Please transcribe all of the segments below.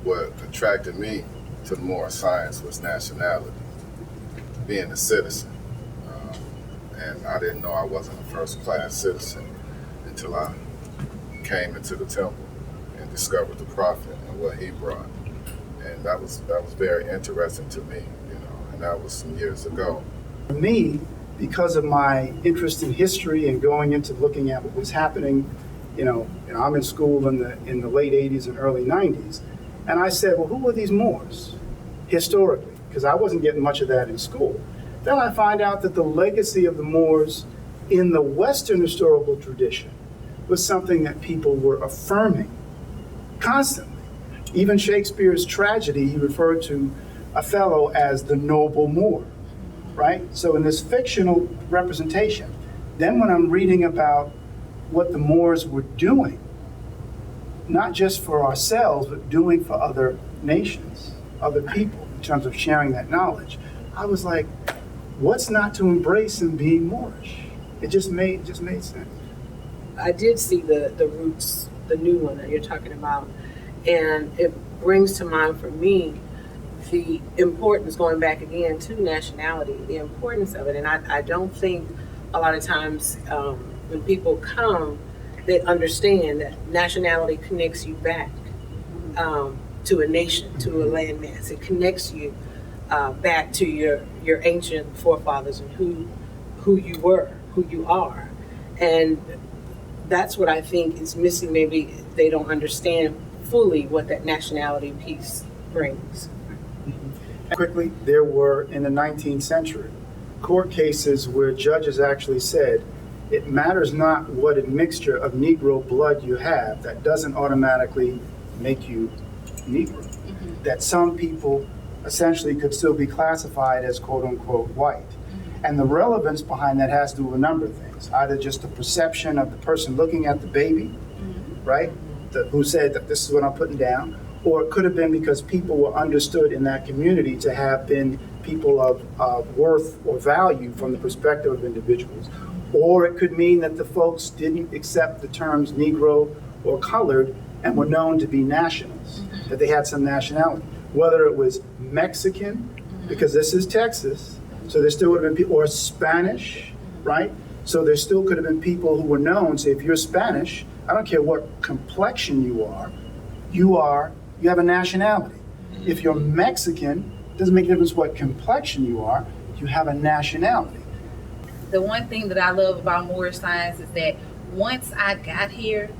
what attracted me to Moorish Science was nationality, being a citizen. And I didn't know I wasn't a first-class citizen until I came into the temple and discovered the Prophet and what he brought. And that was very interesting to me, and that was some years ago. For me, because of my interest in history and going into looking at what was happening, I'm in school in the late 80s and early 90s, and I said, well, who were these Moors historically? Because I wasn't getting much of that in school. Then I find out that the legacy of the Moors in the Western historical tradition was something that people were affirming constantly. Even Shakespeare's tragedy, he referred to Othello as the noble Moor, right? So in this fictional representation, then when I'm reading about what the Moors were doing, not just for ourselves, but doing for other nations, other people, in terms of sharing that knowledge, I was like, what's not to embrace in being Moorish? It just made sense. I did see the roots, the new one that you're talking about, and it brings to mind for me the importance, going back again to nationality, the importance of it. And I don't think a lot of times when people come, they understand that nationality connects you back to a nation, to a landmass. It connects you back to your ancient forefathers and who you were, who you are. And that's what I think is missing. Maybe they don't understand fully what that nationality piece brings. Quickly, there were, in the 19th century, court cases where judges actually said, it matters not what mixture of Negro blood you have, that doesn't automatically make you Negro. Mm-hmm. That some people essentially could still be classified as quote-unquote white. Mm-hmm. And the relevance behind that has to do with a number of things. Either just the perception of the person looking at the baby, mm-hmm. right, who said that this is what I'm putting down, or it could have been because people were understood in that community to have been people of worth or value from the perspective of individuals. Or it could mean that the folks didn't accept the terms Negro or colored and were known to be nationals, mm-hmm. that they had some nationality. Whether it was Mexican, mm-hmm. because this is Texas, so there still would have been people, or Spanish, right? So there still could have been people who were known. So if you're Spanish, I don't care what complexion you have a nationality. Mm-hmm. If you're Mexican, it doesn't make a difference what complexion you have a nationality. The one thing that I love about Moorish Science is that once I got here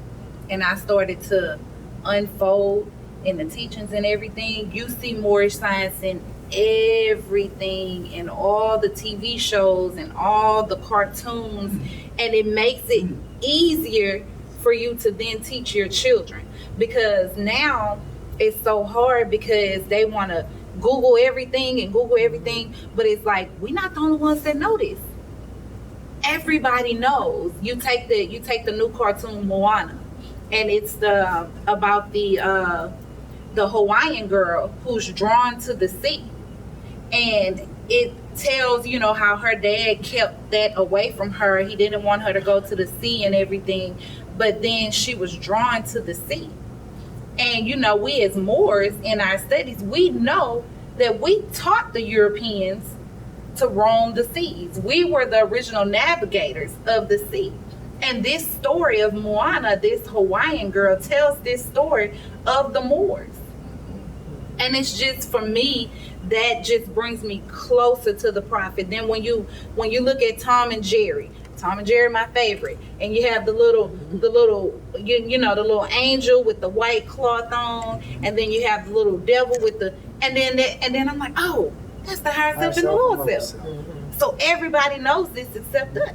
and I started to unfold in the teachings and everything, you see Moorish Science in everything, in all the TV shows and all the cartoons, and it makes it easier for you to then teach your children, because now it's so hard because they want to Google everything, but it's like, we're not the only ones that know this. Everybody knows. You take the new cartoon Moana, and it's about the Hawaiian girl who's drawn to the sea, and it tells how her dad kept that away from her. He didn't want her to go to the sea and everything, but then she was drawn to the sea. And we as Moors in our studies, we know that we taught the Europeans to roam the seas. We were the original navigators of the sea. And this story of Moana, this Hawaiian girl, tells this story of the Moors. And it's just, for me, that just brings me closer to the Prophet. Then when you look at Tom and Jerry, my favorite, and you have the little angel with the white cloth on, and then you have the little devil with the, and then I'm like, oh, that's the higher self and the lower self. So everybody knows this except us.